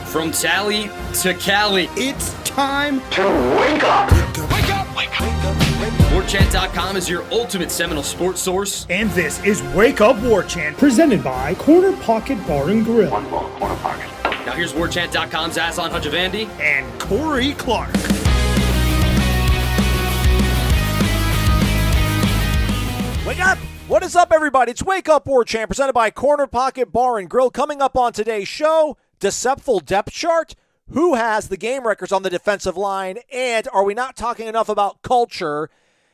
From Tally to Cali, It's time to wake up. Wake up! Wake up! Warchant.com is your ultimate Seminole sports source. And this is Wake Up Warchant, presented by Corner Pocket Bar and Grill. One more corner pocket. Now here's Warchant.com's Aslan Hajavandi. And Corey Clark. Wake up! What is up, everybody? It's Wake Up Warchant, presented by Corner Pocket Bar and Grill. Coming up on today's show, deceptive depth chart, who has the game records on the defensive line, and are we not talking enough about culture,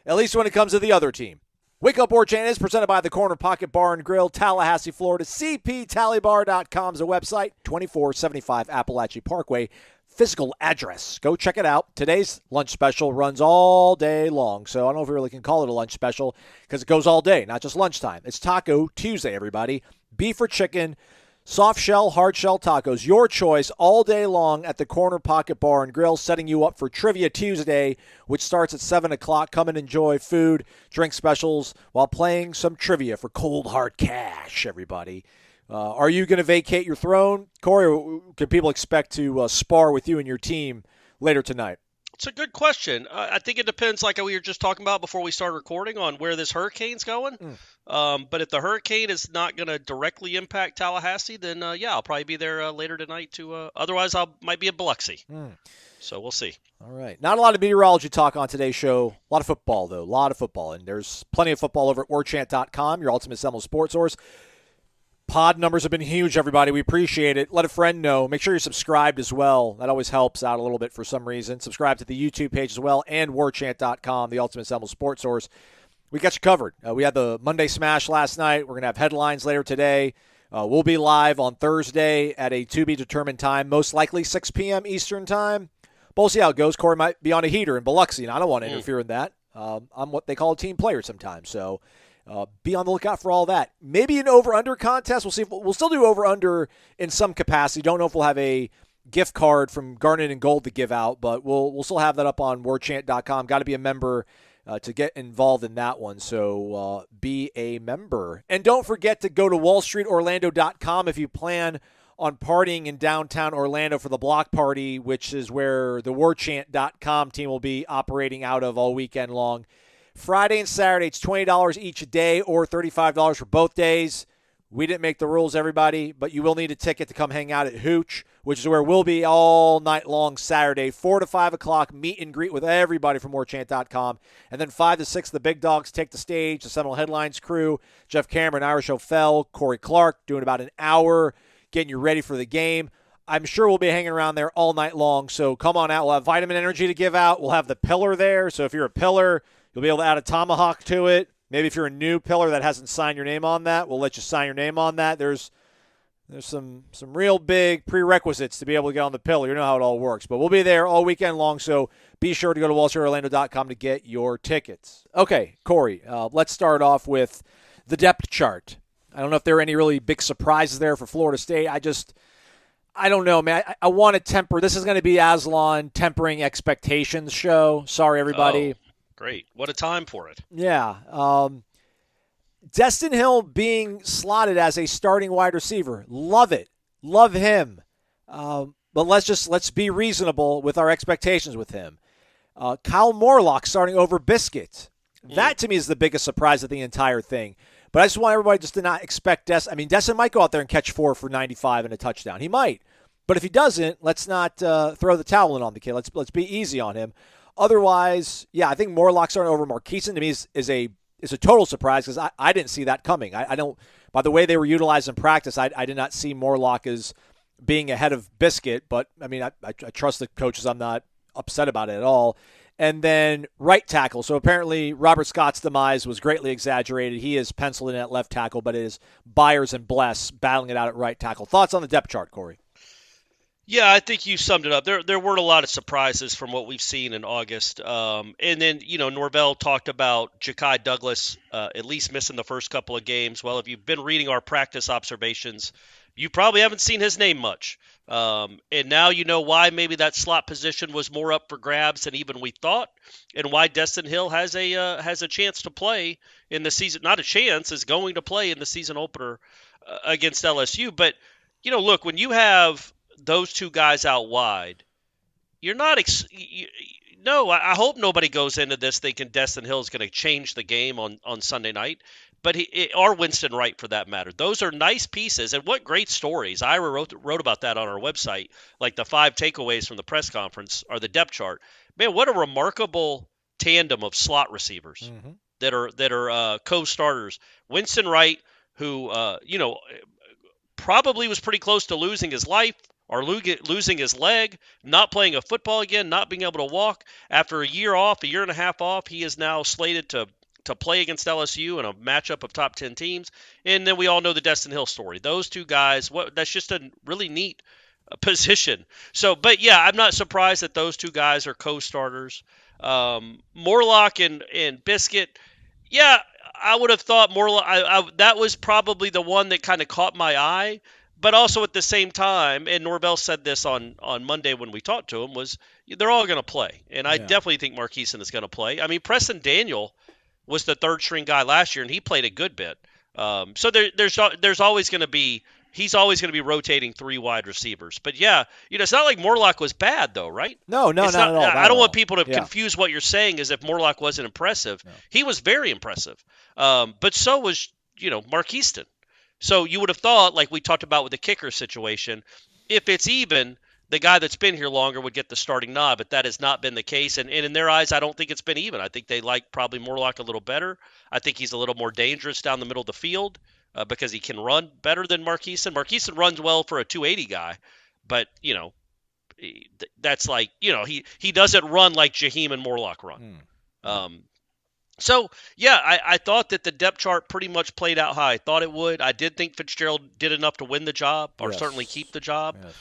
at least when it comes to the other team? Wake Up Warchant is presented by the Corner Pocket Bar and Grill, Tallahassee, Florida. CPTallybar.com is a website, 2475 Appalachia Parkway. Physical address. Go check it out. Today's lunch special runs all day long, so I don't know if we really can call it a lunch special because it goes all day, not just lunchtime. It's Taco Tuesday, everybody. Beef or chicken, soft shell, hard shell tacos. Your choice all day long at the Corner Pocket Bar and Grill, setting you up for Trivia Tuesday, which starts at 7 o'clock. Come and enjoy food, drink specials while playing some trivia for cold, hard cash, everybody. Are you going to vacate your throne, Corey, or can people expect to spar with you and your team later tonight? It's a good question. I think it depends, like we were just talking about before we started recording, on where this hurricane's going. But if the hurricane is not going to directly impact Tallahassee, then, I'll probably be there later tonight. Otherwise, I might be in Biloxi. So we'll see. All right. Not a lot of meteorology talk on today's show. A lot of football, though. A lot of football. And there's plenty of football over at warchant.com, your ultimate Seminole sports source. Pod numbers have been huge, everybody. We appreciate it. Let a friend know. Make sure you're subscribed as well. That always helps out a little bit for some reason. Subscribe to the YouTube page as well, and warchant.com, the ultimate Seminole sports source. We got you covered. We had the Monday Smash last night. We're going to have headlines later today. We'll be live on Thursday at a to-be-determined time, most likely 6 p.m. Eastern time. But we'll see how it goes. Corey might be on a heater in Biloxi, and I don't want to interfere in that. I'm what they call a team player sometimes, so be on the lookout for all that. Maybe an over-under contest. We'll see. We'll still do over-under in some capacity. Don't know if we'll have a gift card from Garnet and Gold to give out, but we'll still have that up on warchant.com. Got to be a member to get involved in that one, so be a member. And don't forget to go to wallstreetorlando.com if you plan on partying in downtown Orlando for the block party, which is where the warchant.com team will be operating out of all weekend long. Friday and Saturday, it's $20 each day or $35 for both days. We didn't make the rules, everybody, but you will need a ticket to come hang out at Hooch, which is where we'll be all night long Saturday, 4 to 5 o'clock, meet and greet with everybody from warchant.com. And then 5 to 6, the big dogs take the stage, the Seminole Headlines crew, Jeff Cameron, Irish O'Fell, Corey Clark, doing about an hour, getting you ready for the game. I'm sure we'll be hanging around there all night long, so come on out. We'll have vitamin energy to give out. We'll have the pillar there, so if you're a pillar, you'll be able to add a tomahawk to it. Maybe if you're a new pillar that hasn't signed your name on that, we'll let you sign your name on that. There's some real big prerequisites to be able to get on the pillar. You know how it all works. But we'll be there all weekend long, so be sure to go to wallstreetorlando.com to get your tickets. Okay, Corey, let's start off with the depth chart. I don't know if there are any really big surprises there for Florida State. I don't know, man. I want to temper. This is going to be Aslan tempering expectations show. Sorry, everybody. Oh. Great. What a time for it. Yeah. Destin Hill being slotted as a starting wide receiver. Love it. Love him. But let's be reasonable with our expectations with him. Kyle Morlock starting over Biscuit. That, to me, is the biggest surprise of the entire thing. But I just want everybody just to not expect Destin. I mean, Destin might go out there and catch 4 for 95 and a touchdown. He might. But if he doesn't, let's not throw the towel in on the kid. Let's be easy on him. Otherwise, yeah, I think Morlock starting over Markeeson to me is a total surprise because I didn't see that coming. I don't. By the way they were utilized in practice, I did not see Morlock as being ahead of Biscuit. But I mean, I trust the coaches. I'm not upset about it at all. And then right tackle. So apparently Robert Scott's demise was greatly exaggerated. He is penciled in at left tackle, but it is Byers and Bless battling it out at right tackle. Thoughts on the depth chart, Corey? Yeah, I think you summed it up. There weren't a lot of surprises from what we've seen in August. And then, Norvell talked about Ja'Kai Douglas at least missing the first couple of games. Well, if you've been reading our practice observations, you probably haven't seen his name much. And now you know why maybe that slot position was more up for grabs than even we thought, and why Destin Hill has a chance to play in the season. Not a chance, is going to play in the season opener against LSU. But, look, when you have those two guys out wide, you're not no, I hope nobody goes into this thinking Destin Hill is going to change the game on Sunday night, but or Winston Wright for that matter. Those are nice pieces, and what great stories. Ira wrote about that on our website, like the 5 takeaways from the press conference or the depth chart. Man, what a remarkable tandem of slot receivers that are co-starters. Winston Wright, who probably was pretty close to losing his life or losing his leg, not playing a football again, not being able to walk. After a year and a half off, he is now slated to play against LSU in a matchup of top 10 teams. And then we all know the Destin Hill story. Those two guys, that's just a really neat position. So, but yeah, I'm not surprised that those two guys are co-starters. Morlock and Biscuit, yeah, I would have thought Morlock, that was probably the one that kind of caught my eye. But also at the same time, and Norvell said this on Monday when we talked to him, was they're all going to play. And I definitely think Marqueson is going to play. I mean, Preston Daniel was the third string guy last year, and he played a good bit. So there's always going to be – he's always going to be rotating 3 wide receivers. But, yeah, it's not like Morlock was bad, though, right? No, not at all. I don't want people to confuse what you're saying as if Morlock wasn't impressive. No. He was very impressive. But so was, Marqueson. So you would have thought, like we talked about with the kicker situation, if it's even, the guy that's been here longer would get the starting nod, but that has not been the case. And in their eyes, I don't think it's been even. I think they like probably Morlock a little better. I think he's a little more dangerous down the middle of the field because he can run better than Marqueson. Marqueson runs well for a 280 guy, but, that's like, he doesn't run like Jaheim and Morlock run. So, yeah, I thought that the depth chart pretty much played out how I thought it would. I did think Fitzgerald did enough to win the job or certainly keep the job. Yes.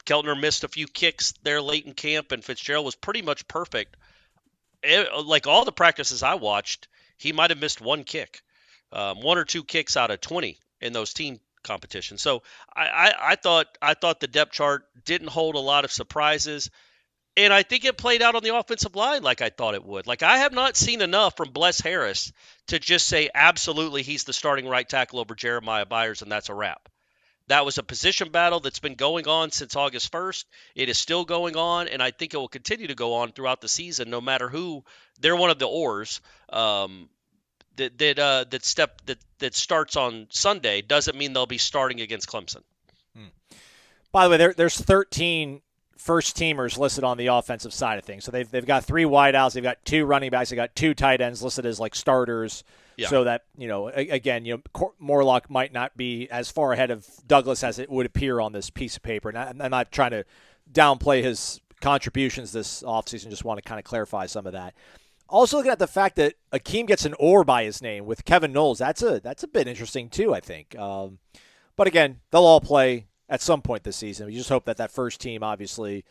Keltner missed a few kicks there late in camp, and Fitzgerald was pretty much perfect. Like all the practices I watched, he might have missed 1 kick, 1 or 2 kicks out of 20 in those team competitions. So I thought the depth chart didn't hold a lot of surprises. And I think it played out on the offensive line like I thought it would. Like, I have not seen enough from Bless Harris to just say absolutely he's the starting right tackle over Jeremiah Byers, and that's a wrap. That was a position battle that's been going on since August 1st. It is still going on, and I think it will continue to go on throughout the season, no matter who. They're one of the oars that starts on Sunday. Doesn't mean they'll be starting against Clemson. By the way, there's 13 first teamers listed on the offensive side of things. So they've got 3 wideouts, they've got 2 running backs, they've got 2 tight ends listed as like starters. Yeah. So that, again, Morlock might not be as far ahead of Douglas as it would appear on this piece of paper. And I'm not trying to downplay his contributions this offseason, just want to kind of clarify some of that. Also looking at the fact that Akeem gets an "or" by his name with Kevin Noles, that's a bit interesting too, I think. But again, they'll all play at some point this season. We just hope that first team obviously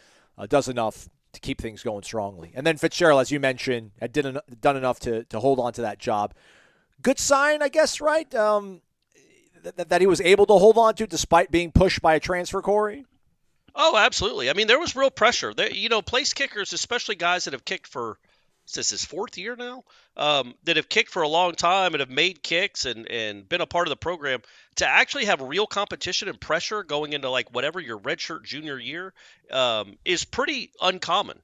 does enough to keep things going strongly. And then Fitzgerald, as you mentioned, had done enough to hold on to that job. Good sign, I guess, right? That he was able to hold on to despite being pushed by a transfer, Corey? Oh, absolutely. I mean, there was real pressure. Place kickers, especially guys that have kicked for, is this his 4th year now? That have kicked for a long time and have made kicks and been a part of the program, to actually have real competition and pressure going into like whatever your redshirt junior year is pretty uncommon.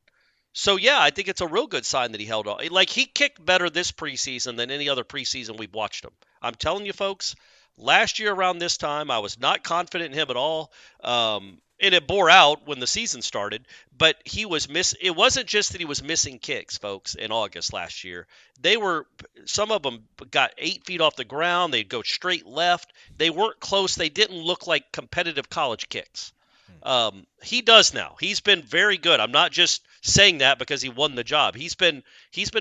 So, yeah, I think it's a real good sign that he held on. Like, he kicked better this preseason than any other preseason we've watched him. I'm telling you, folks, last year around this time, I was not confident in him at all. And it bore out when the season started, but he was it wasn't just that he was missing kicks, folks, in August last year. Some of them got 8 feet off the ground. They'd go straight left. They weren't close. They didn't look like competitive college kicks. He does now. He's been very good. I'm not just saying that because he won the job. He's been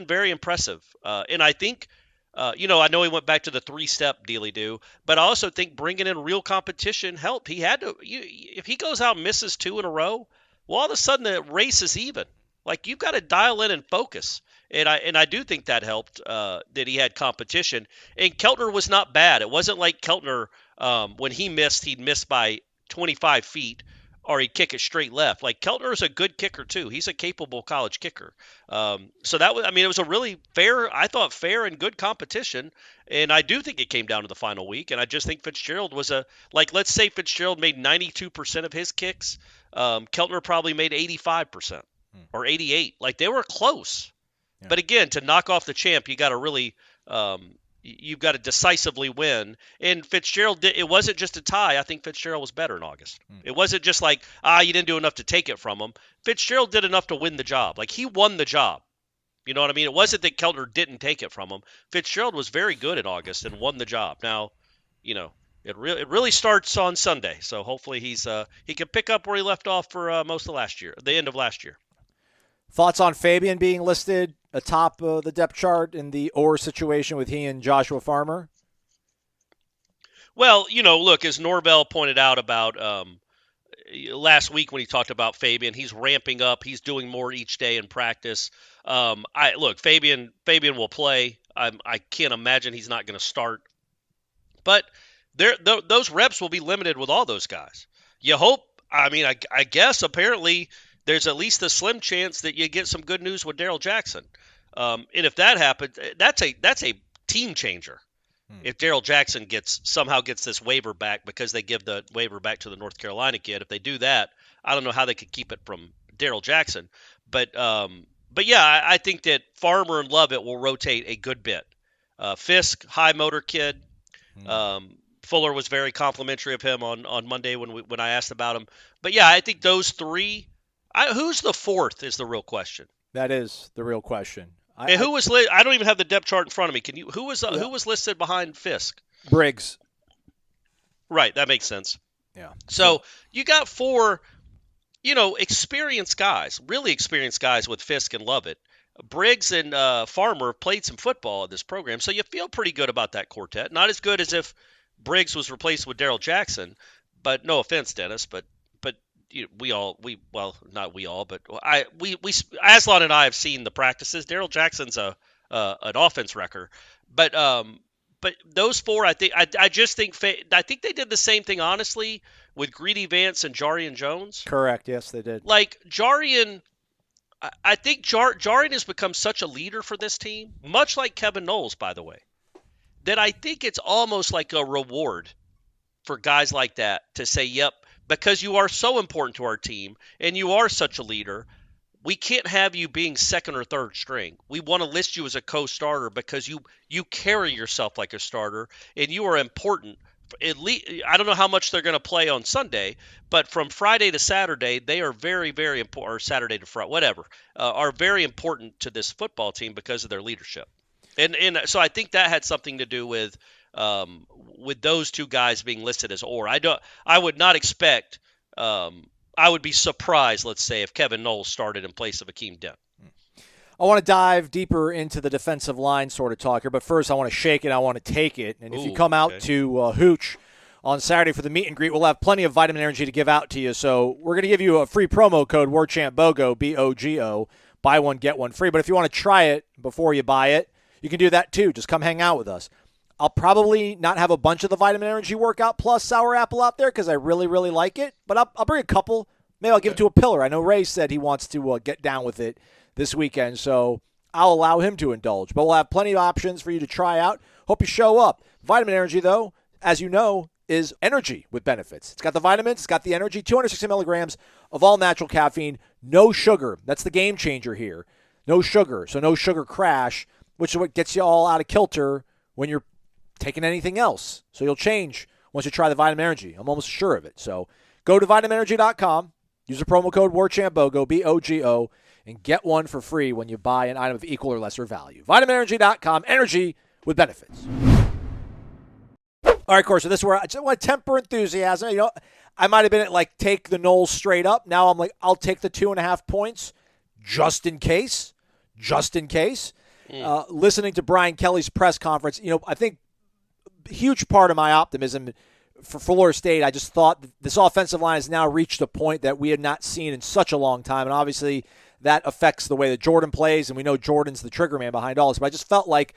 very impressive. And I think, I know he went back to the 3-step dealy-do, but I also think bringing in real competition helped. He had to. If he goes out and misses 2 in a row, well, all of a sudden the race is even. Like, you've got to dial in and focus. And I do think that helped, that he had competition. And Keltner was not bad. It wasn't like Keltner, when he missed, he'd missed by 25 feet or he'd kick it straight left. Like Keltner is a good kicker too. He's a capable college kicker. So that was, I mean, it was a really fair, I thought fair and good competition. And I do think it came down to the final week. And I just think Fitzgerald was let's say Fitzgerald made 92% of his kicks. Keltner probably made 85% or 88. Like they were close. Yeah. But again, to knock off the champ, you got to really, you've got to decisively win. And Fitzgerald, it wasn't just a tie. I think Fitzgerald was better in August. It wasn't just like, you didn't do enough to take it from him. Fitzgerald did enough to win the job. Like, he won the job. You know what I mean? It wasn't that Keltner didn't take it from him. Fitzgerald was very good in August and won the job. Now, it really starts on Sunday. So hopefully he can pick up where he left off for most of last year, the end of last year. Thoughts on Fabien being listed atop the depth chart in the Orr situation with he and Joshua Farmer? Well, look, as Norvell pointed out about last week when he talked about Fabien, he's ramping up. He's doing more each day in practice. Fabien will play. I can't imagine he's not going to start. But those reps will be limited with all those guys. You hope. I mean, I guess apparently there's at least a slim chance that you get some good news with Darrell Jackson. And if that happens, that's a team changer. If Darrell Jackson somehow gets this waiver back because they give the waiver back to the North Carolina kid, if they do that, I don't know how they could keep it from Darrell Jackson. But yeah, I think that Farmer and Lovett will rotate a good bit. Fisk, high motor kid. Fuller was very complimentary of him on Monday when I asked about him. But yeah, I think those three. Who's the fourth is the real question. That is the real question. Who was? I don't even have the depth chart in front of me. Can you? Who was listed behind Fisk? Briggs. Right, that makes sense. Yeah. So you got four, experienced guys, really experienced guys with Fisk and Lovett. Briggs and Farmer played some football in this program, so you feel pretty good about that quartet. Not as good as if Briggs was replaced with Darrell Jackson, but no offense, Dennis, but Aslan and I have seen the practices. Darrell Jackson's an offense wrecker, but those four, I think they did the same thing honestly with Greedy Vance and Jarian Jones. Correct. Yes, they did. Like Jarian, I think Jarian has become such a leader for this team, much like Kevin Noles, by the way, that I think it's almost like a reward for guys like that to say, yep, because you are so important to our team and you are such a leader, we can't have you being second or third string. We want to list you as a co-starter because you carry yourself like a starter and you are important. At least, I don't know how much they're going to play on Sunday, but from Friday to Saturday, they are very, very important, or Saturday to Friday, whatever, are very important to this football team because of their leadership. And so I think that had something to do with those two guys being listed as Orr. I would not expect. I would be surprised, let's say, if Kevin Noles started in place of Akeem Dent. I want to dive deeper into the defensive line sort of talk here, but first I want to shake it. I want to take it. And if you come out to Hooch on Saturday for the meet and greet, we'll have plenty of vitamin energy to give out to you. So we're going to give you a free promo code, Warchant BOGO, BOGO, buy one, get one free. But if you want to try it before you buy it, you can do that too. Just come hang out with us. I'll probably not have a bunch of the Vitamin Energy Workout Plus Sour Apple out there because I really, really like it. But I'll bring a couple. Maybe I'll give it to a pillar. I know Ray said he wants to get down with it this weekend, so I'll allow him to indulge. But we'll have plenty of options for you to try out. Hope you show up. Vitamin Energy, though, as you know, is energy with benefits. It's got the vitamins. It's got the energy. 260 milligrams of all natural caffeine. No sugar. That's the game changer here. No sugar. So no sugar crash, which is what gets you all out of kilter when you're taking anything else. So you'll change once you try the Vitamin Energy. I'm almost sure of it. So go to vitaminenergy.com. Use the promo code WarChampBOGO, B-O-G-O, and get one for free when you buy an item of equal or lesser value. vitaminenergy.com. Energy with benefits. All right, Corey, so this is where I just want to temper enthusiasm. I might have been at, take the Noles straight up. Now I'm like, I'll take the 2.5 points just in case. Just in case. Listening to Brian Kelly's press conference, I think a huge part of my optimism for Florida State, I just thought this offensive line has now reached a point that we had not seen in such a long time, and obviously that affects the way that Jordan plays, and we know Jordan's the trigger man behind all this, but I just felt like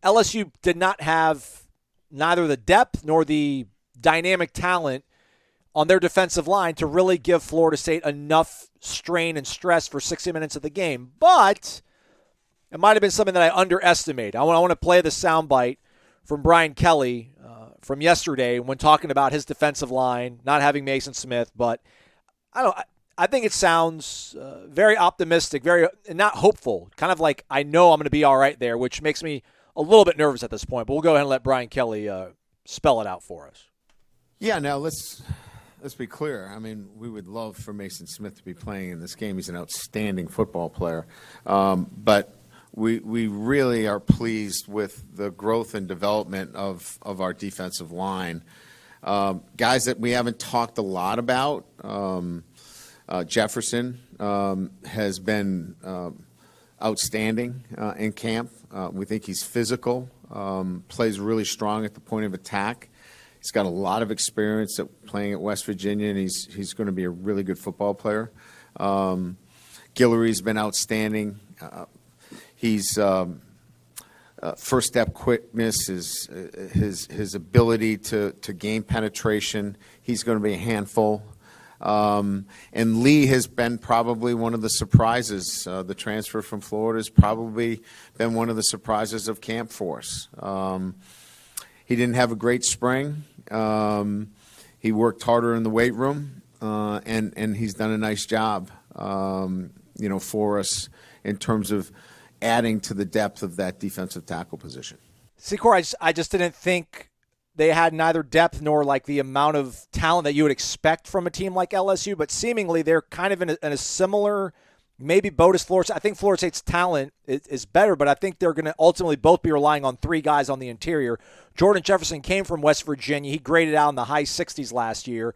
LSU did not have neither the depth nor the dynamic talent on their defensive line to really give Florida State enough strain and stress for 60 minutes of the game. But it might have been something that I underestimated. I want to play the soundbite from Brian Kelly from yesterday when talking about his defensive line, not having Mason Smith. But I think it sounds very optimistic, very not hopeful, kind of like I know I'm going to be all right there, which makes me a little bit nervous at this point. But we'll go ahead and let Brian Kelly spell it out for us. Yeah, now let's be clear. I mean, we would love for Mason Smith to be playing in this game. He's an outstanding football player. But we really are pleased with the growth and development of our defensive line. Guys that we haven't talked a lot about, Jefferson has been outstanding in camp. We think he's physical, plays really strong at the point of attack. He's got a lot of experience at playing at West Virginia, and he's going to be a really good football player. Guillory's been outstanding. He's first step quickness, his ability to gain penetration. He's going to be a handful. And Lee has been probably one of the surprises. The transfer from Florida has probably been one of the surprises of camp for us. He didn't have a great spring. He worked harder in the weight room, and he's done a nice job, for us in terms of adding to the depth of that defensive tackle position. See, Corey, I just didn't think they had neither depth nor like the amount of talent that you would expect from a team like LSU, but seemingly they're kind of in a similar maybe boat as Florida State. I think Florida State's talent is better, but I think they're going to ultimately both be relying on three guys on the interior. Jordan Jefferson came from West Virginia. He graded out in the high 60s last year.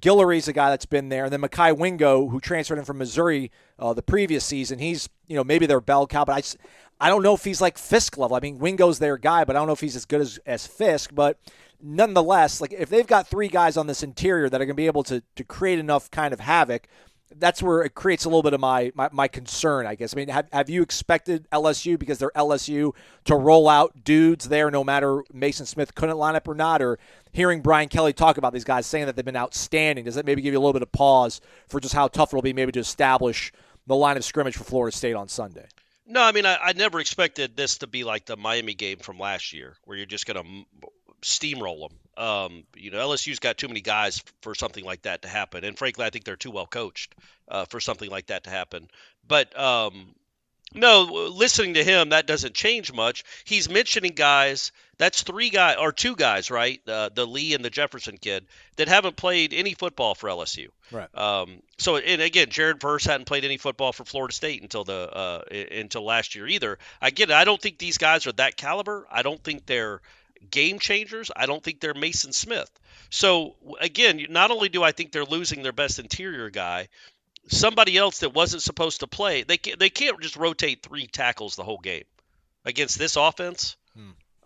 Guillory's a guy that's been there. And then Mekhi Wingo, who transferred in from Missouri the previous season, he's, maybe their bell cow, but I don't know if he's like Fisk level. I mean, Wingo's their guy, but I don't know if he's as good as Fisk. But nonetheless, like if they've got three guys on this interior that are going to be able to create enough kind of havoc, that's where it creates a little bit of my concern, I guess. I mean, have you expected LSU, because they're LSU, to roll out dudes there no matter Mason Smith couldn't line up or not? Or hearing Brian Kelly talk about these guys saying that they've been outstanding, does that maybe give you a little bit of pause for just how tough it'll be maybe to establish the line of scrimmage for Florida State on Sunday? No, I mean, I never expected this to be like the Miami game from last year where you're just going to steamroll them. LSU's got too many guys for something like that to happen. And frankly, I think they're too well coached for something like that to happen. But no, listening to him, that doesn't change much. He's mentioning guys, that's two guys, right? The Lee and the Jefferson kid that haven't played any football for LSU. Right. And again, Jared Verse hadn't played any football for Florida State until last year either. I get it. I don't think these guys are that caliber. I don't think they're game changers. I don't think they're Mason Smith. So again, not only do I think they're losing their best interior guy, somebody else that wasn't supposed to play, they can't just rotate three tackles the whole game against this offense.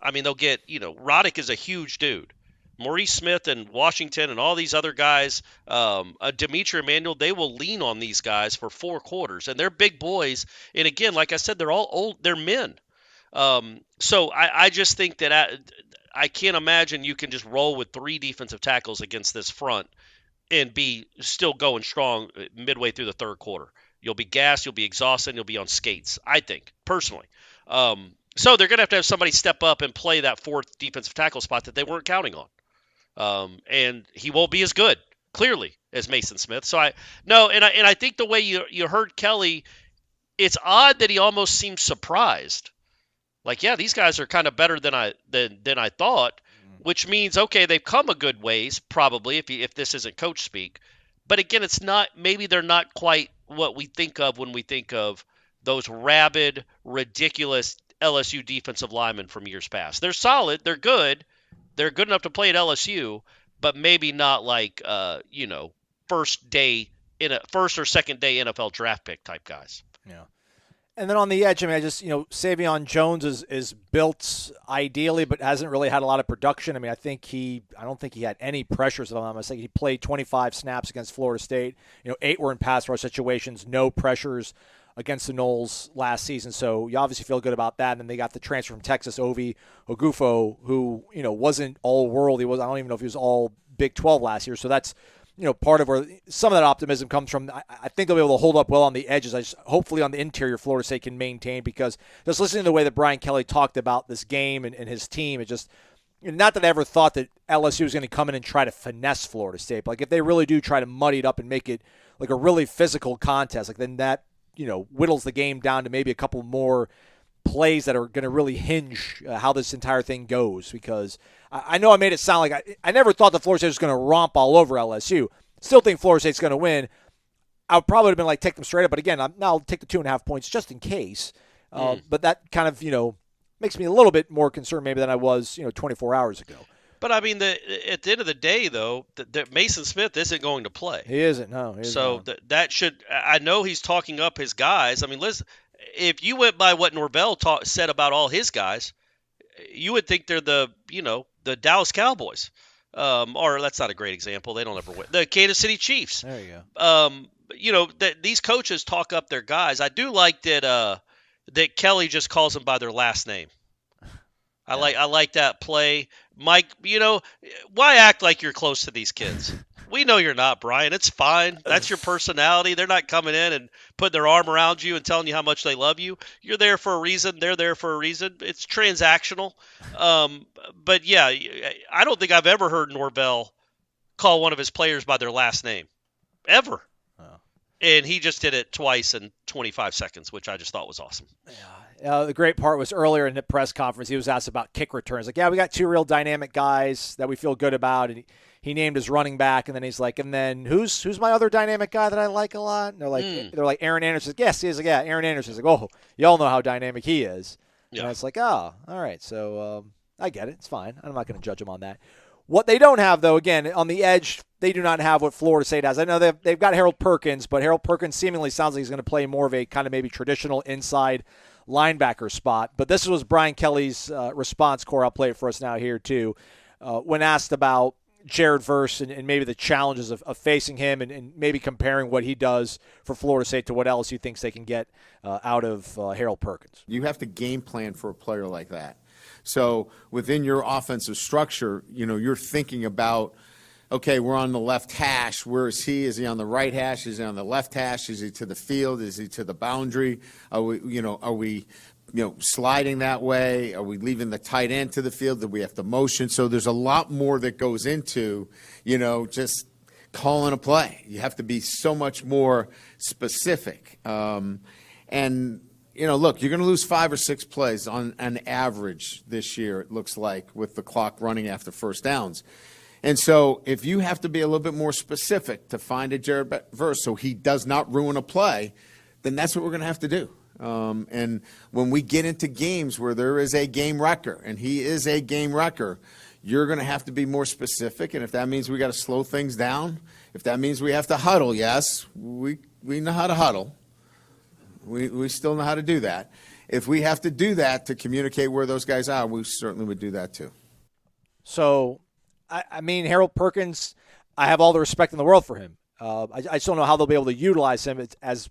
I mean, they'll get, Roddick is a huge dude. Maurice Smith and Washington and all these other guys, Demetri Emanuel, they will lean on these guys for 4 quarters, and they're big boys. And again, like I said, they're all old, they're men. So I just think that I can't imagine you can just roll with 3 defensive tackles against this front and be still going strong midway through the third quarter. You'll be gassed, you'll be exhausted, and you'll be on skates, I think, personally. So they're going to have somebody step up and play that 4th defensive tackle spot that they weren't counting on. And he won't be as good, clearly, as Mason Smith. So I think the way you heard Kelly, it's odd that he almost seemed surprised. Like, yeah, these guys are kind of better than I thought, which means, okay, they've come a good ways, probably, if this isn't coach speak. But again, it's not, maybe they're not quite what we think of when we think of those rabid, ridiculous LSU defensive linemen from years past. They're solid, they're good enough to play at LSU, but maybe not like first or second day NFL draft pick type guys. Yeah. And then on the edge, I mean, Fabien Jones is built ideally, but hasn't really had a lot of production. I mean, I don't think he had any pressures on him. I think he played 25 snaps against Florida State. 8 were in pass rush situations, no pressures against the Noles last season. So you obviously feel good about that. And then they got the transfer from Texas, Ovi Ogufo, who, wasn't all world. I don't even know if he was all Big 12 last year. So that's, part of where some of that optimism comes from. I think they'll be able to hold up well on the edges. Hopefully on the interior, Florida State can maintain, because just listening to the way that Brian Kelly talked about this game and his team, it just, not that I ever thought that LSU was going to come in and try to finesse Florida State. But if they really do try to muddy it up and make it like a really physical contest, then that, whittles the game down to maybe a couple more plays that are going to really hinge how this entire thing goes. Because I know I made it sound like I never thought that Florida State was going to romp all over LSU. Still think Florida State's going to win. I would probably have been take them straight up. But again, I'll take the 2.5 points just in case. But that kind of, makes me a little bit more concerned maybe than I was, 24 hours ago. But, I mean, at the end of the day, though, Mason Smith isn't going to play. He isn't, no. So that should – I know he's talking up his guys. I mean, listen, if you went by what Norvell said about all his guys, you would think they're the Dallas Cowboys. Or that's not a great example. They don't ever win. The Kansas City Chiefs. There you go. These coaches talk up their guys. I do like that Kelly just calls them by their last name. I like that play. Mike, why act like you're close to these kids? We know you're not, Brian. It's fine. That's your personality. They're not coming in and putting their arm around you and telling you how much they love you. You're there for a reason. They're there for a reason. It's transactional. But, yeah, I don't think I've ever heard Norvell call one of his players by their last name. Ever. Oh. And he just did it twice in 25 seconds, which I just thought was awesome. Yeah. The great part was earlier in the press conference, he was asked about kick returns. Like, yeah, we got two real dynamic guys that we feel good about. And he named his running back, and then he's like, and then who's my other dynamic guy that I like a lot? And they're like Aaron Anderson. Yes, he's like, yeah, Aaron Anderson. He's like, oh, y'all know how dynamic he is. Yeah. And it's like, oh, all right. So I get it. It's fine. I'm not going to judge him on that. What they don't have, though, again, on the edge, they do not have what Florida State has. I know they've got Harold Perkins, but Harold Perkins seemingly sounds like he's going to play more of a kind of maybe traditional inside linebacker spot. But this was Brian Kelly's response. Core, I'll play it for us now here, too. When asked about Jared Verse and maybe the challenges of facing him and maybe comparing what he does for Florida State to what LSU thinks they can get out of Harold Perkins. You have to game plan for a player like that. So within your offensive structure, you're thinking about, okay, we're on the left hash. Where is he? Is he on the right hash? Is he on the left hash? Is he to the field? Is he to the boundary? Are we sliding that way? Are we leaving the tight end to the field? Do we have to motion? So there's a lot more that goes into, just calling a play. You have to be so much more specific. Look, you're going to lose 5 or 6 plays on an average this year, it looks like, with the clock running after first downs. And so if you have to be a little bit more specific to find a Jared Verse so he does not ruin a play, then that's what we're going to have to do. And when we get into games where there is a game wrecker, and he is a game wrecker, you're going to have to be more specific. And if that means we got to slow things down, if that means we have to huddle, yes, we know how to huddle. We still know how to do that. If we have to do that to communicate where those guys are, we certainly would do that too. So, I mean, Harold Perkins, I have all the respect in the world for him. I just don't know how they'll be able to utilize him as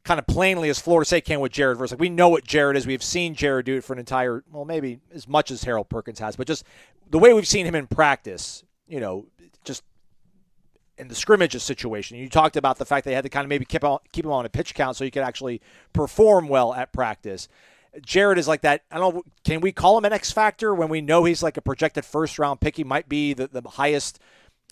kind of plainly as Florida State can with Jared Verse. Like, we know what Jared is. We've seen Jared do it for an entire, well, maybe as much as Harold Perkins has, but just the way we've seen him in practice, just in the scrimmages situation. You talked about the fact they had to kind of maybe keep him on a pitch count so he could actually perform well at practice. Jared is like that. I don't know. Can we call him an X factor when we know he's like a projected first-round pick? He might be the highest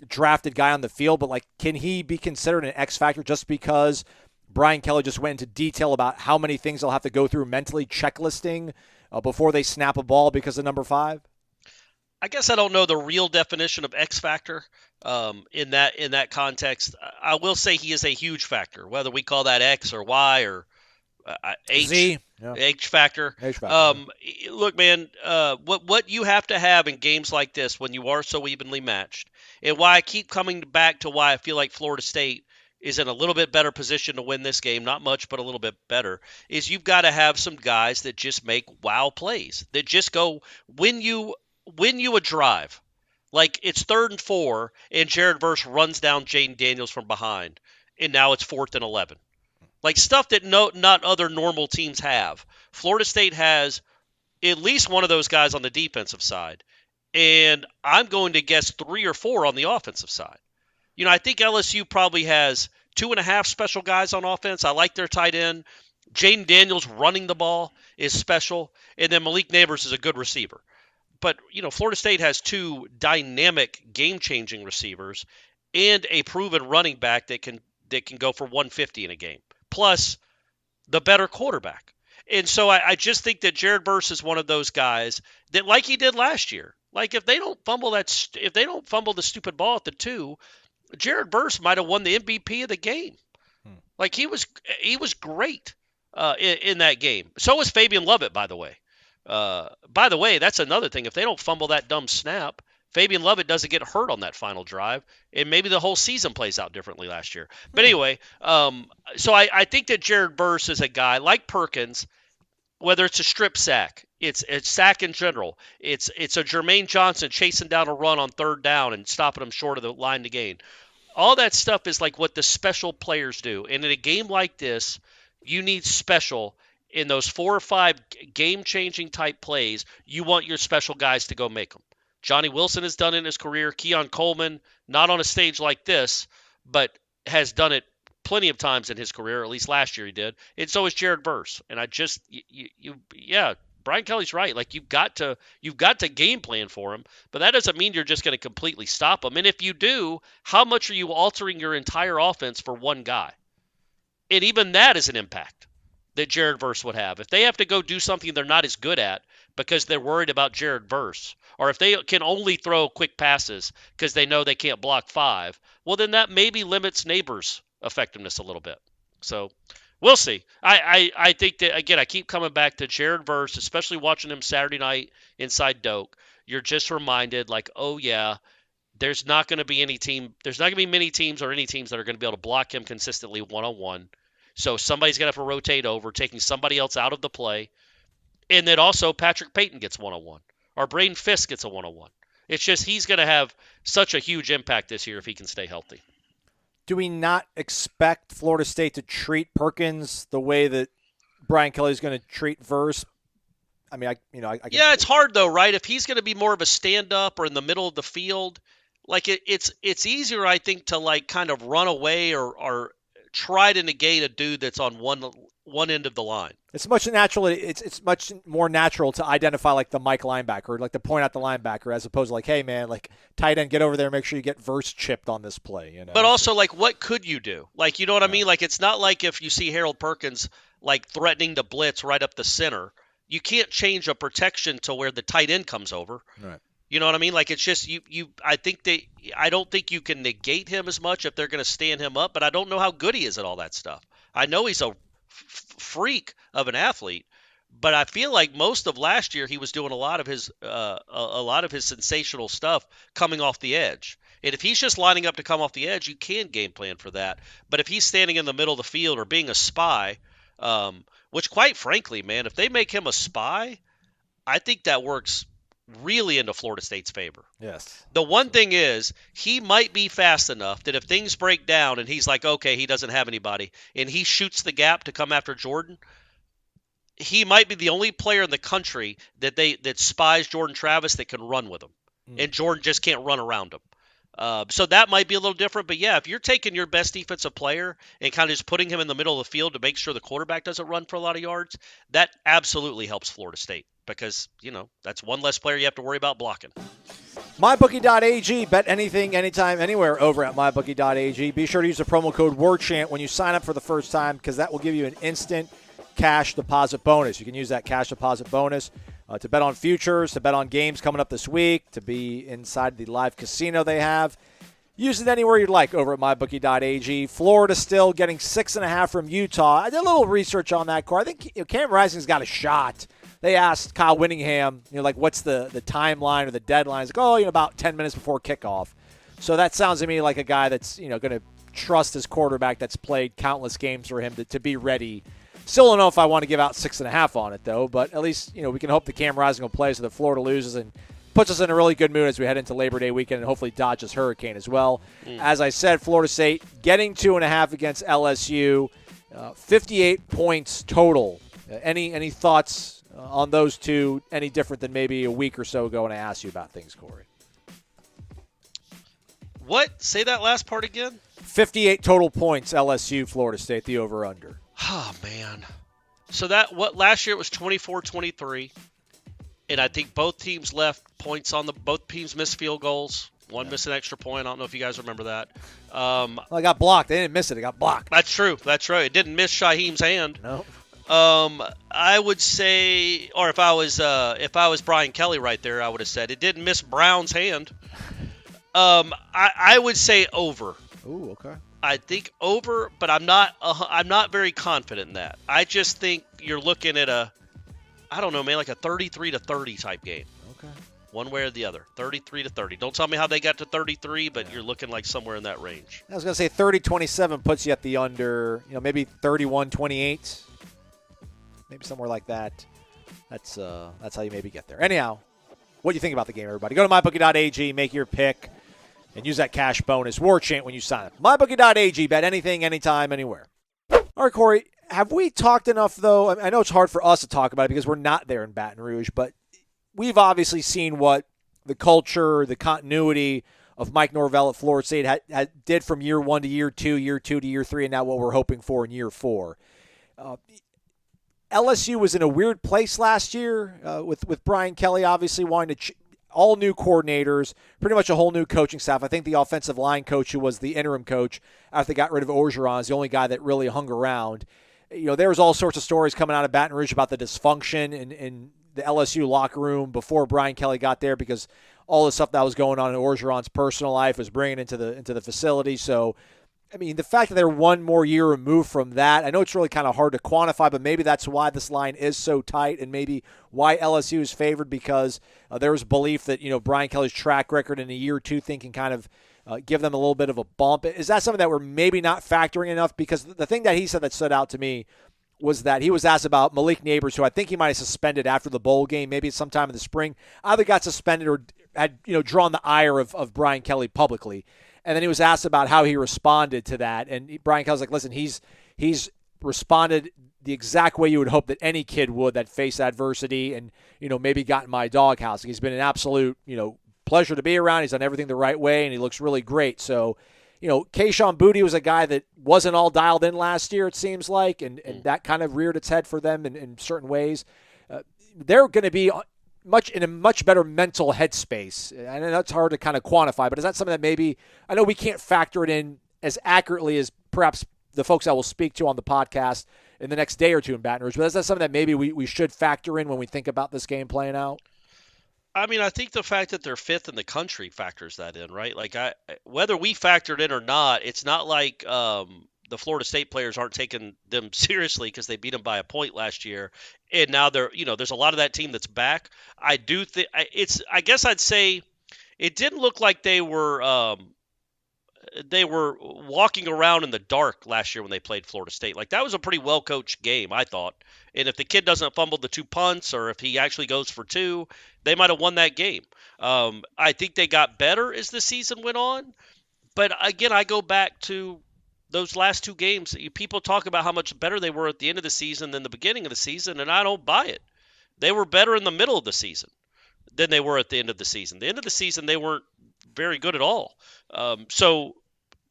drafted guy on the field, but can he be considered an X factor just because Brian Kelly just went into detail about how many things they'll have to go through mentally checklisting before they snap a ball because of number 5? I guess I don't know the real definition of X factor in that context. I will say he is a huge factor, whether we call that X or Y or H. Z. Yeah. H factor. H factor. Look, man, what you have to have in games like this when you are so evenly matched, and why I keep coming back to why I feel like Florida State is in a little bit better position to win this game, not much, but a little bit better, is you've got to have some guys that just make wow plays, that just go win you a drive. Like it's 3rd and 4, and Jared Verse runs down Jaden Daniels from behind, and now it's 4th and 11. Like stuff that not other normal teams have. Florida State has at least one of those guys on the defensive side, and I'm going to guess 3 or 4 on the offensive side. I think LSU probably has 2.5 special guys on offense. I like their tight end. Jaden Daniels running the ball is special, and then Malik Neighbors is a good receiver. But, Florida State has 2 dynamic, game-changing receivers and a proven running back that can go for 150 in a game, plus the better quarterback. And so I just think that Jared Verse is one of those guys that, like he did last year, like if they don't fumble the stupid ball at the 2, Jared Verse might have won the MVP of the game. Like he was great in that game. So was Fabien Lovett, by the way. That's another thing. If they don't fumble that dumb snap, Fabien Lovett doesn't get hurt on that final drive, and maybe the whole season plays out differently last year. But anyway, so I think that Jared Verse is a guy like Perkins, whether it's a strip sack, it's sack in general, it's a Jermaine Johnson chasing down a run on 3rd down and stopping him short of the line to gain. All that stuff is like what the special players do. And in a game like this, you need special. In those 4 or 5 game-changing type plays, you want your special guys to go make them. Johnny Wilson has done it in his career. Keon Coleman, not on a stage like this, but has done it plenty of times in his career, or at least last year he did. And so is Jared Verse. And I just, Brian Kelly's right. Like you've got to game plan for him, but that doesn't mean you're just going to completely stop him. And if you do, how much are you altering your entire offense for one guy? And even that is an impact that Jared Verse would have. If they have to go do something they're not as good at because they're worried about Jared Verse, or if they can only throw quick passes because they know they can't block 5, well, then that maybe limits Neighbors' effectiveness a little bit. So we'll see. I think that, again, I keep coming back to Jared Verse, especially watching him Saturday night inside Doak. You're just reminded, like, oh, yeah, there's not going to be many teams or any teams that are going to be able to block him consistently one-on-one. So somebody's going to have to rotate over, taking somebody else out of the play. And then also Patrick Payton gets one-on-one, or Braden Fisk gets a one-on-one. It's just he's going to have such a huge impact this year if he can stay healthy. Do we not expect Florida State to treat Perkins the way that Brian Kelly is going to treat Verse? I mean, yeah, it's hard though, right? If he's going to be more of a stand-up or in the middle of the field, like it's easier, I think, to like kind of run away or try to negate a dude that's on one end of the line. It's much more natural to identify like the Mike linebacker, or like to point out the linebacker, as opposed to like, hey man, like tight end, get over there, make sure you get Verse chipped on this play. But also, like, what could you do? Like, you know what I mean? Like, it's not like if you see Harold Perkins like threatening to blitz right up the center, you can't change a protection to where the tight end comes over. Right. You know what I mean? Like, it's just I don't think you can negate him as much if they're going to stand him up, but I don't know how good he is at all that stuff. I know he's a freak of an athlete, but I feel like most of last year he was doing a lot of his sensational stuff coming off the edge. And if he's just lining up to come off the edge, you can game plan for that. But if he's standing in the middle of the field or being a spy, which quite frankly, man, if they make him a spy, I think that works really into Florida State's favor. Yes. The one thing is, he might be fast enough that if things break down and he's like, okay, he doesn't have anybody, and he shoots the gap to come after Jordan, he might be the only player in the country that spies Jordan Travis that can run with him. And Jordan just can't run around him. So that might be a little different. But, yeah, if you're taking your best defensive player and kind of just putting him in the middle of the field to make sure the quarterback doesn't run for a lot of yards, that absolutely helps Florida State. Because, that's one less player you have to worry about blocking. MyBookie.ag. Bet anything, anytime, anywhere over at MyBookie.ag. Be sure to use the promo code WARCHANT when you sign up for the first time, because that will give you an instant cash deposit bonus. You can use that cash deposit bonus to bet on futures, to bet on games coming up this week, to be inside the live casino they have. Use it anywhere you'd like over at MyBookie.ag. Florida still getting 6.5 from Utah. I did a little research on that, Core. I think Cam Rising's got a shot. They asked Kyle Whittingham, what's the timeline or the deadline? He's like, about 10 minutes before kickoff. So that sounds to me like a guy that's, going to trust his quarterback that's played countless games for him to be ready. Still don't know if I want to give out 6.5 on it, though. But at least, we can hope that Cam Rising will play so that Florida loses and puts us in a really good mood as we head into Labor Day weekend and hopefully dodges Hurricane as well. As I said, Florida State getting 2.5 against LSU, 58 points total. Any thoughts on those two any different than maybe a week or so ago when I asked you about things, Corey? What? Say that last part again? 58 total points, LSU, Florida State, the over-under. Oh, man. So last year it was 24-23, and I think both teams left points both teams missed field goals. One missed an extra point. I don't know if you guys remember that. Well, I got blocked. They didn't miss it. It got blocked. That's true. That's right. It didn't miss Shaheem's hand. No. I would say, or if I was Brian Kelly right there, I would have said it didn't miss Brown's hand. I would say over. Ooh, okay. I think over, but I'm not very confident in that. I just think you're looking at I don't know, man, like a 33-30 type game. Okay. One way or the other, 33-30. Don't tell me how they got to 33, but you're looking like somewhere in that range. I was going to say 30-27 puts you at the under, maybe 31-28. Maybe somewhere like that. That's how you maybe get there. Anyhow, what do you think about the game, everybody? Go to mybookie.ag, make your pick, and use that cash bonus Warchant when you sign up. mybookie.ag, bet anything, anytime, anywhere. All right, Corey, have we talked enough, though? I know it's hard for us to talk about it because we're not there in Baton Rouge, but we've obviously seen what the culture, the continuity of Mike Norvell at Florida State did from year 1 to year 2, year 2 to year 3, and now what we're hoping for in year 4. LSU was in a weird place last year with Brian Kelly obviously wanting to all new coordinators, pretty much a whole new coaching staff. I think the offensive line coach who was the interim coach after they got rid of Orgeron is the only guy that really hung around. There was all sorts of stories coming out of Baton Rouge about the dysfunction in the LSU locker room before Brian Kelly got there because all the stuff that was going on in Orgeron's personal life was bringing into the facility. So, I mean, the fact that they're one more year removed from that, I know it's really kind of hard to quantify, but maybe that's why this line is so tight and maybe why LSU is favored because there was belief that, Brian Kelly's track record in a year or two thing can kind of give them a little bit of a bump. Is that something that we're maybe not factoring enough? Because the thing that he said that stood out to me was that he was asked about Malik Neighbors, who I think he might have suspended after the bowl game, maybe sometime in the spring, either got suspended or had drawn the ire of Brian Kelly publicly. And then he was asked about how he responded to that. And Brian Kelly's like, listen, he's responded the exact way you would hope that any kid would that faced adversity and, maybe got in my doghouse. He's been an absolute, pleasure to be around. He's done everything the right way, and he looks really great. So, Kayshon Boutte was a guy that wasn't all dialed in last year, it seems like, and that kind of reared its head for them in certain ways. They're going to be in a much better mental headspace. I know that's hard to kind of quantify, but is that something that maybe – I know we can't factor it in as accurately as perhaps the folks I will speak to on the podcast in the next day or two in Baton Rouge, but is that something that maybe we should factor in when we think about this game playing out? I mean, I think the fact that they're fifth in the country factors that in, right? Like, whether we factored in or not, it's not like the Florida State players aren't taking them seriously because they beat them by a point last year, and now there's a lot of that team that's back. I do think I guess I'd say it didn't look like they were walking around in the dark last year when they played Florida State. Like, that was a pretty well coached game, I thought. And if the kid doesn't fumble the 2 punts or if he actually goes for 2, they might have won that game. I think they got better as the season went on. But again, I go back to those last 2 games. People talk about how much better they were at the end of the season than the beginning of the season, and I don't buy it. They were better in the middle of the season than they were at the end of the season. The end of the season, they weren't very good at all.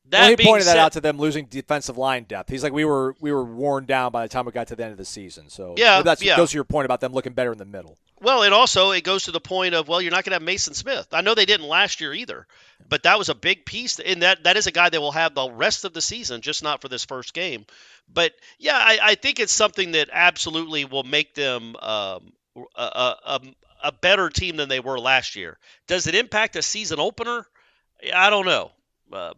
He pointed that out to them losing defensive line depth. He's like, we were worn down by the time we got to the end of the season. So that goes to your point about them looking better in the middle. Well, and also it goes to the point of, you're not going to have Mason Smith. I know they didn't last year either, but that was a big piece. And that is a guy that will have the rest of the season, just not for this first game. But, yeah, I think it's something that absolutely will make them a better team than they were last year. Does it impact a season opener? I don't know.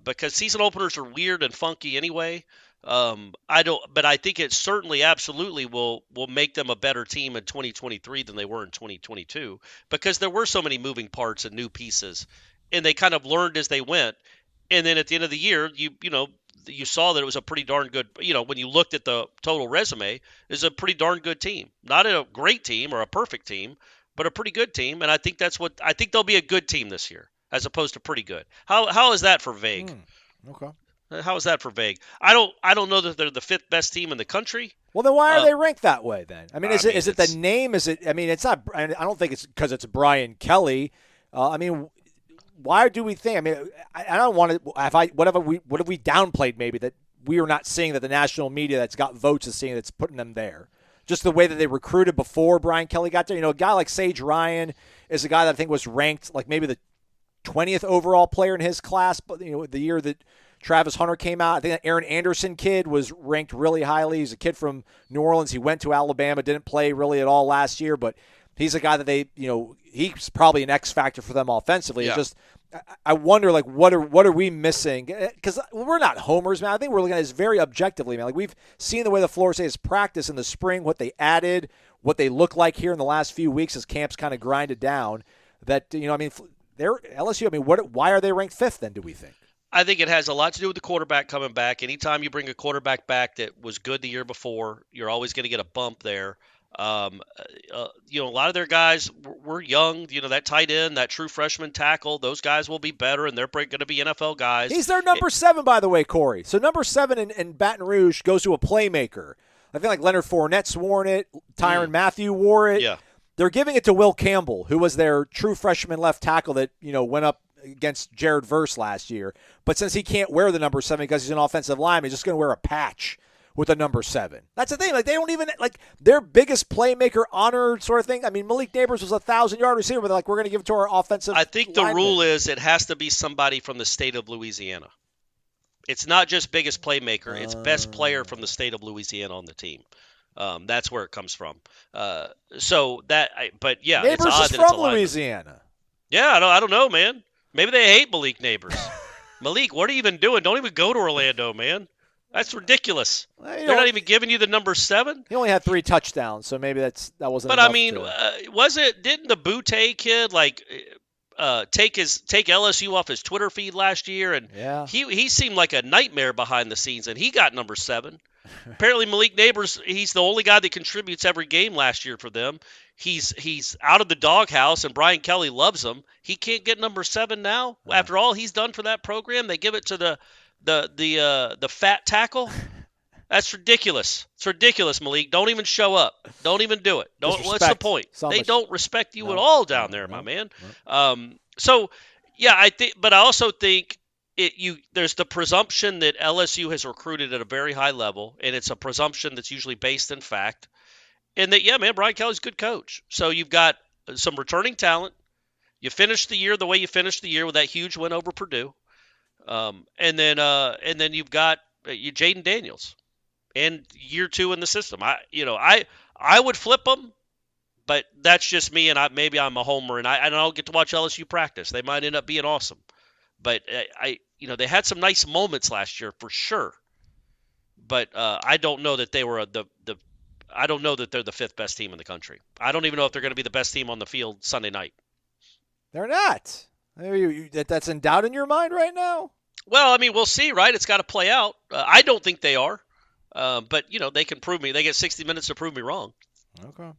Because season openers are weird and funky anyway. But I think it certainly absolutely will make them a better team in 2023 than they were in 2022 because there were so many moving parts and new pieces, and they kind of learned as they went. And then at the end of the year, you saw that it was a pretty darn good. When you looked at the total resume, it's a pretty darn good team. Not a great team or a perfect team, but a pretty good team. And I think they'll be a good team this year, as opposed to pretty good. How is that for vague? Okay. How is that for vague? I don't know that they're the 5th best team in the country, Well, then why are they ranked that way then? I mean, is it the name? Is it? I mean, it's not. I don't think it's because it's Brian Kelly. I mean, why do we think? I mean, I don't want to. What have we downplayed? Maybe that we are not seeing that the national media that's got votes is seeing that's putting them there. Just the way that they recruited before Brian Kelly got there. You know, a guy like Sage Ryan is a guy that I think was ranked like maybe the 20th overall player in his class, but you know, the year that Travis Hunter came out, I think that Aaron Anderson kid was ranked really highly. He's a kid from New Orleans. He went to Alabama, didn't play really at all last year, but he's a guy that he's probably an X factor for them offensively. Yeah. It's just, I wonder, like, what are we missing? Because we're not homers, man. I think we're looking at this very objectively, man. Like, we've seen the way the Florida State has practiced in the spring, what they added, what they look like here in the last few weeks as camps kind of grinded down. That, I mean, they're LSU. I mean, why are they ranked fifth then, do we think? I think it has a lot to do with the quarterback coming back. Anytime you bring a quarterback back that was good the year before, you're always going to get a bump there. A lot of their guys were young. That tight end, that true freshman tackle, those guys will be better, and they're going to be NFL guys. He's their number 7, by the way, Corey. So number 7 in Baton Rouge goes to a playmaker. I think like Leonard Fournette's worn it. Tyrann Mathieu wore it. Yeah. They're giving it to Will Campbell, who was their true freshman left tackle that went up against Jared Verse last year. But since he can't wear the number 7 because he's an offensive lineman, he's just going to wear a patch with a number 7. That's the thing. Like, they don't even, like, their biggest playmaker honor sort of thing. I mean, Malik Neighbors was a 1,000-yard receiver, but they're like, we're going to give it to our offensive I think the lineman. rule is it has to be somebody from the state of Louisiana. It's not just biggest playmaker. It's best player from the state of Louisiana on the team. That's where it comes from. But yeah, Neighbors it's odd is that it's from a lineman. Louisiana. Yeah, I don't know, man. Maybe they hate Malik Neighbors. Malik, what are you even doing? Don't even go to Orlando, man. That's ridiculous. They're not even giving you the number 7. He only had 3 touchdowns, so maybe that wasn't. But enough I mean, didn't the Butte kid take LSU off his Twitter feed last year? And yeah. he seemed like a nightmare behind the scenes, and he got number 7. Apparently, Malik Neighbors, he's the only guy that contributes every game last year for them. He's out of the doghouse, and Brian Kelly loves him. He can't get number 7 now. Yeah. After all he's done for that program, they give it to the fat tackle. That's ridiculous. It's ridiculous, Malik. Don't even show up. Don't even do it. What's the point? They don't respect you at all down there, my man. So yeah, I also think there's the presumption that LSU has recruited at a very high level, and it's a presumption that's usually based in fact. And that, yeah, man, Brian Kelly's a good coach. So you've got some returning talent. You finished the year the way you finished the year with that huge win over Purdue. And then you've got Jaden Daniels and year 2 in the system. I would flip them, but that's just me, and maybe I'm a homer, and I don't get to watch LSU practice. They might end up being awesome. But they had some nice moments last year for sure. But I don't know that they were I don't know that they're the 5th best team in the country. I don't even know if they're going to be the best team on the field Sunday night. They're not. That's in doubt in your mind right now? Well, I mean, we'll see, right? It's got to play out. I don't think they are. But, they can prove me. They get 60 minutes to prove me wrong. Okay.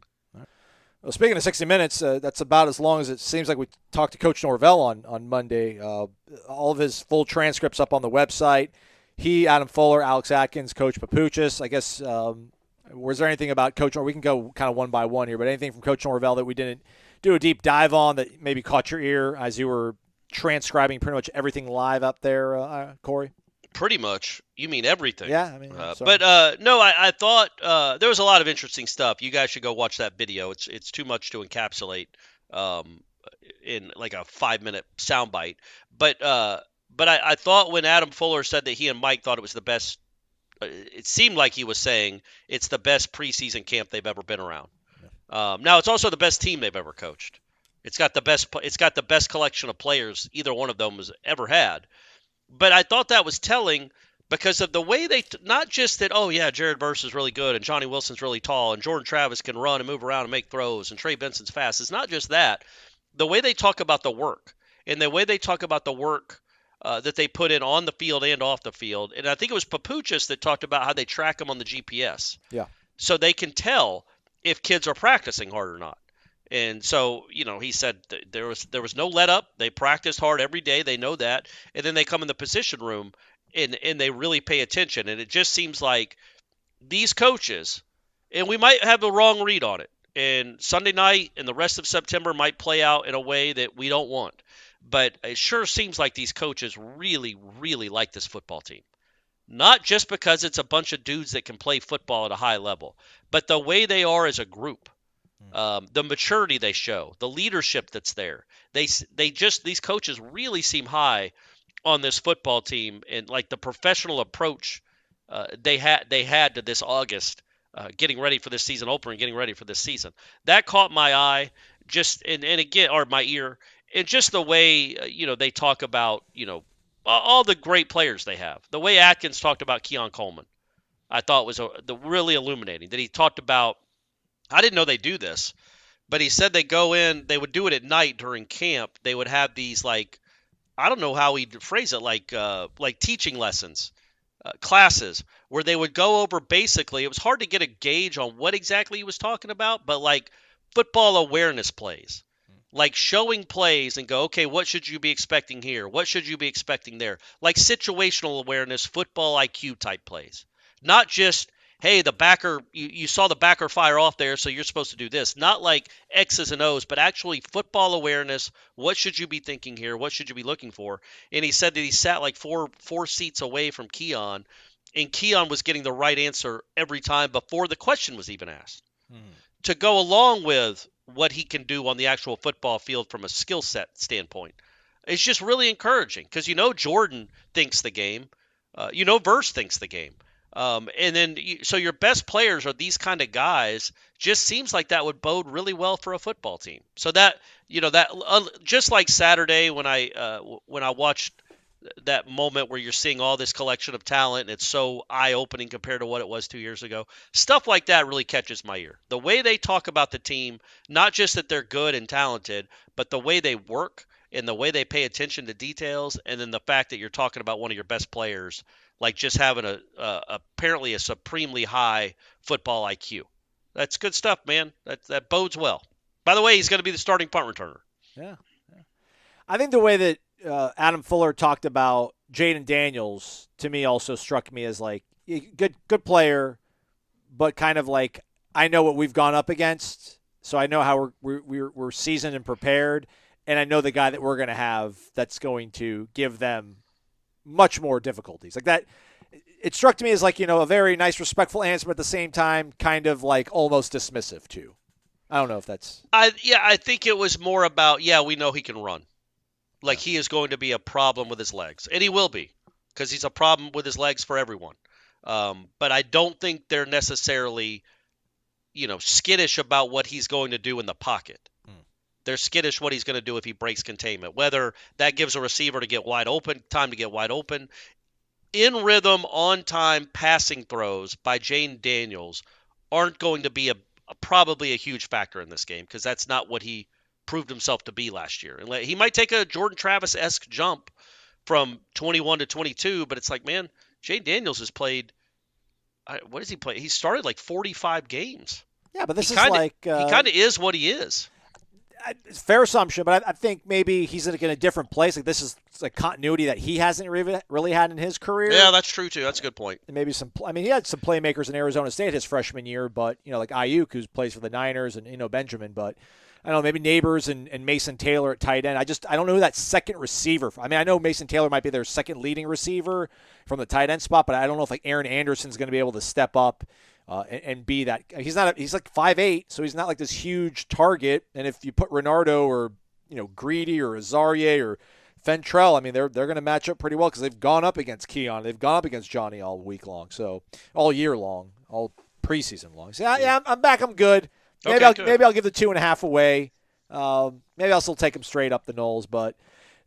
Well, speaking of 60 minutes, that's about as long as it seems like we talked to Coach Norvell on Monday. All of his full transcripts up on the website. He, Adam Fuller, Alex Atkins, Coach Papuchis. I guess, was there anything about Coach Norvell? We can go kind of one by one here, but anything from Coach Norvell that we didn't do a deep dive on that maybe caught your ear as you were transcribing pretty much everything live up there, Corey? Pretty much. You mean everything. Yeah, I mean, no, I thought there was a lot of interesting stuff. You guys should go watch that video. It's too much to encapsulate in like a 5-minute soundbite. But I thought when Adam Fuller said that he and Mike thought it was the best, it seemed like he was saying it's the best preseason camp they've ever been around. Yeah. Now it's also the best team they've ever coached. It's got the best collection of players either one of them has ever had. But I thought that was telling because of the way they not just that, oh yeah, Jared Verse is really good and Johnny Wilson's really tall and Jordan Travis can run and move around and make throws and Trey Benson's fast. It's not just that. The way they talk about the work and the way they talk about the work that they put in on the field and off the field. And I think it was Papuchis that talked about how they track them on the GPS. Yeah. So they can tell if kids are practicing hard or not. And so, he said there was no let up. They practiced hard every day. They know that. And then they come in the position room and they really pay attention. And it just seems like these coaches, and we might have a wrong read on it, and Sunday night and the rest of September might play out in a way that we don't want. But it sure seems like these coaches really, really like this football team. Not just because it's a bunch of dudes that can play football at a high level, but the way they are as a group, the maturity they show, the leadership that's there. These coaches really seem high on this football team, and like the professional approach they had to this August, getting ready for this season opener and getting ready for this season. That caught my eye, and again, or my ear, and just the way they talk about all the great players they have. The way Atkins talked about Keon Coleman, I thought was really illuminating. That he talked about, I didn't know they do this, but he said they go in, they would do it at night during camp. They would have these, like, I don't know how he'd phrase it, like teaching lessons, classes, where they would go over basically, it was hard to get a gauge on what exactly he was talking about, but like football awareness plays. Like showing plays and go, okay, what should you be expecting here? What should you be expecting there? Like situational awareness, football IQ type plays. Not just, hey, the backer, you saw the backer fire off there, so you're supposed to do this. Not like X's and O's, but actually football awareness. What should you be thinking here? What should you be looking for? And he said that he sat like four seats away from Keon, and Keon was getting the right answer every time before the question was even asked. To go along with what he can do on the actual football field from a skill set standpoint. It's just really encouraging because Jordan thinks the game. Verse thinks the game. And then so your best players are these kind of guys. Just seems like that would bode really well for a football team. So that just like Saturday when I watched that moment where you're seeing all this collection of talent and it's so eye-opening compared to what it was 2 years ago. Stuff like that really catches my ear. The way they talk about the team, not just that they're good and talented, but the way they work and the way they pay attention to details, and then the fact that you're talking about one of your best players, like just having apparently a supremely high football IQ. That's good stuff, man. That bodes well. By the way, he's going to be the starting punt returner. Yeah. I think the way that Adam Fuller talked about Jaden Daniels, to me, also struck me as like good player, but kind of like I know what we've gone up against, so I know how we're seasoned and prepared, and I know the guy that we're going to have that's going to give them much more difficulties. Like that, it struck to me as like a very nice, respectful answer, but at the same time, kind of like almost dismissive too. I don't know if that's. I think it was more about we know he can run. Like he is going to be a problem with his legs. And he will be because he's a problem with his legs for everyone. But I don't think they're necessarily, skittish about what he's going to do in the pocket. They're skittish what he's going to do if he breaks containment, whether that gives a receiver to get wide open, time to get wide open. In rhythm, on time passing throws by Jaden Daniels aren't going to be probably a huge factor in this game because that's not what he proved himself to be last year. And he might take a Jordan Travis-esque jump from 21 to 22, but it's like, man, Jaden Daniels has played what has he played? He started like 45 games. Yeah, but this is like he kind of is what he is. It's a fair assumption, but I think maybe he's in a different place. Like this is like continuity that he hasn't really had in his career. Yeah, that's true too. That's a good point. And maybe he had some playmakers in Arizona State his freshman year, but like Ayuk, who plays for the Niners, and Benjamin, but I don't know, maybe Neighbors and Mason Taylor at tight end. I don't know who that second receiver. I know Mason Taylor might be their second leading receiver from the tight end spot, but I don't know if like Aaron Anderson's going to be able to step up and be that. He's like 5'8", so he's not like this huge target. And if you put Renardo or Greedy or Azarie or Fentrell, they're going to match up pretty well because they've gone up against Keon, they've gone up against Johnny all week long, so all year long, all preseason long. So yeah, I'm back. I'm good. Maybe I'll give the 2.5 away. Maybe I'll still take him straight up the Noles, but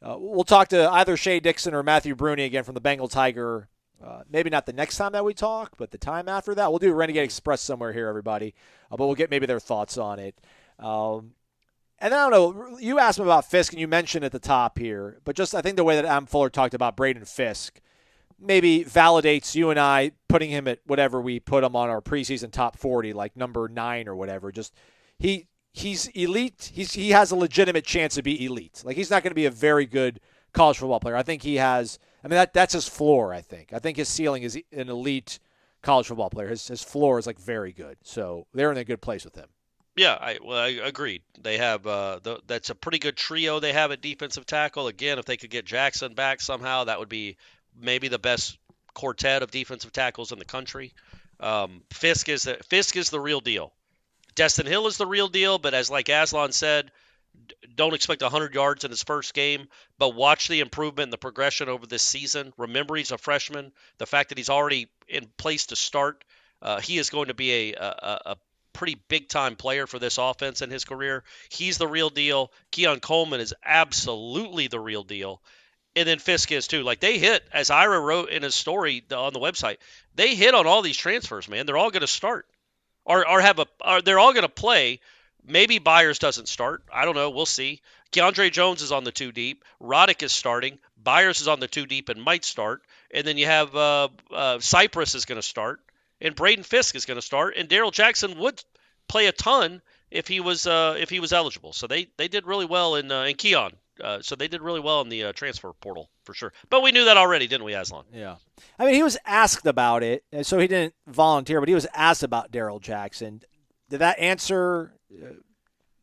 we'll talk to either Shea Dixon or Matthew Bruni again from the Bengal Tiger. Maybe not the next time that we talk, but the time after that. We'll do Renegade Express somewhere here, everybody. But we'll get maybe their thoughts on it. And I don't know, you asked me about Fisk, and you mentioned at the top here, but just I think the way that Adam Fuller talked about Braden Fisk maybe validates you and I putting him at whatever we put him on our preseason top 40, like number 9 or whatever. Just he's elite. He has a legitimate chance to be elite. Like he's not going to be a very good college football player. I think he has. That's his floor. I think his ceiling is an elite college football player. His floor is like very good. So they're in a good place with him. Yeah, I agreed. They have that's a pretty good trio they have at defensive tackle. Again, if they could get Jackson back somehow, that would be maybe the best quartet of defensive tackles in the country. Fisk is the real deal. Destin Hill is the real deal, but as like Aslan said, don't expect 100 yards in his first game, but watch the improvement and the progression over this season. Remember, he's a freshman. The fact that he's already in place to start, he is going to be a pretty big-time player for this offense in his career. He's the real deal. Keon Coleman is absolutely the real deal. And then Fisk is too. Like they hit, as Ira wrote in his story on the website, they hit on all these transfers, man. They're all going to start or they're all going to play. Maybe Byers doesn't start. I don't know. We'll see. Keandre Jones is on the 2 deep. Roddick is starting. Byers is on the 2 deep and might start. And then you have Cypress is going to start. And Braden Fisk is going to start, and Darrell Jackson would play a ton if he was eligible. So they did really well in Keon. So they did really well in the transfer portal for sure. But we knew that already, didn't we, Aslan? Yeah. I mean, he was asked about it, so he didn't volunteer, but he was asked about Darrell Jackson. Did that answer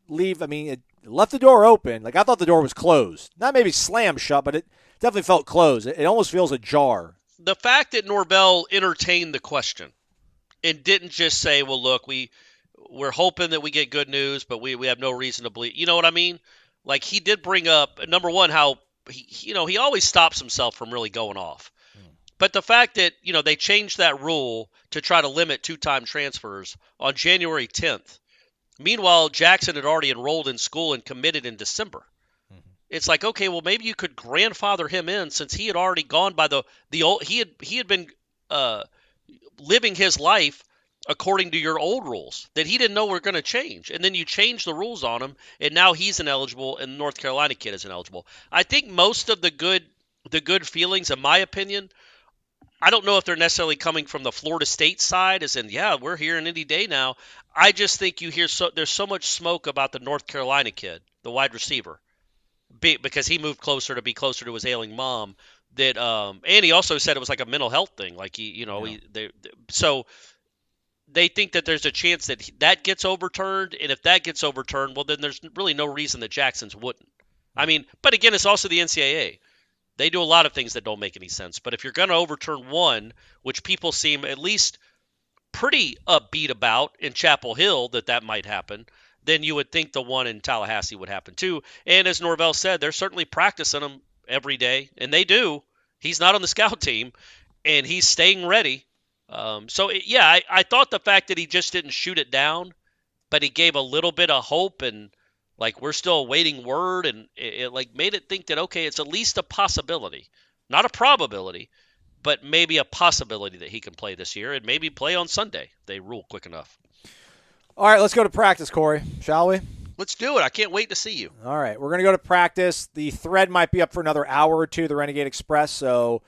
leave? I mean, it left the door open. Like I thought the door was closed, not maybe slammed shut, but it definitely felt closed. It almost feels ajar. The fact that Norvell entertained the question and didn't just say, well, look, we're hoping that we get good news, but we have no reason to believe. You know what I mean? Like he did bring up, number one, how he always stops himself from really going off. But the fact that, they changed that rule to try to limit 2-time transfers on January 10th. Meanwhile, Jackson had already enrolled in school and committed in December. It's like, okay, well, maybe you could grandfather him in since he had already gone by the old. He had been living his life according to your old rules that he didn't know were going to change. And then you change the rules on him, and now he's ineligible, and the North Carolina kid is ineligible. I think most of the good feelings, in my opinion, I don't know if they're necessarily coming from the Florida State side, as in, yeah, we're here in Indy Day now. I just think there's so much smoke about the North Carolina kid, the wide receiver, because he moved closer to be closer to his ailing mom. That and he also said it was like a mental health thing, like so they think that there's a chance that gets overturned, and if that gets overturned, well, then there's really no reason that Jackson's wouldn't. I mean, but again, it's also the NCAA. They do a lot of things that don't make any sense. But if you're going to overturn one, which people seem at least pretty upbeat about in Chapel Hill that might happen, then you would think the one in Tallahassee would happen too. And as Norvell said, they're certainly practicing them every day, and they do. He's not on the scout team, and he's staying ready. I thought the fact that he just didn't shoot it down, but he gave a little bit of hope and like we're still awaiting word, and it like made it think that, okay, it's at least a possibility, not a probability, but maybe a possibility that he can play this year and maybe play on Sunday. They rule quick enough. All right, let's go to practice, Corey, shall we? Let's do it. I can't wait to see you. All right, we're going to go to practice. The thread might be up for another hour or two, the Renegade Express, so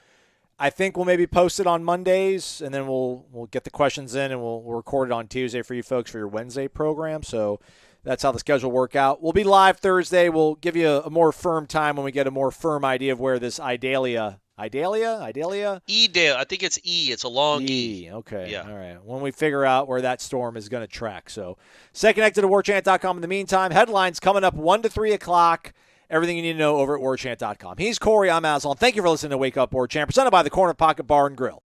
I think we'll maybe post it on Mondays, and then we'll get the questions in, and we'll record it on Tuesday for you folks for your Wednesday program. So that's how the schedule will work out. We'll be live Thursday. We'll give you a more firm time when we get a more firm idea of where this Idalia? E-Dale. I think it's E. It's a long E. Okay. Yeah. All right. When we figure out where that storm is going to track. So stay connected to warchant.com in the meantime. Headlines coming up 1 to 3 o'clock. Everything you need to know over at warchant.com. He's Corey. I'm Aslan. Thank you for listening to Wake Up Warchant, presented by the Corner Pocket Bar and Grill.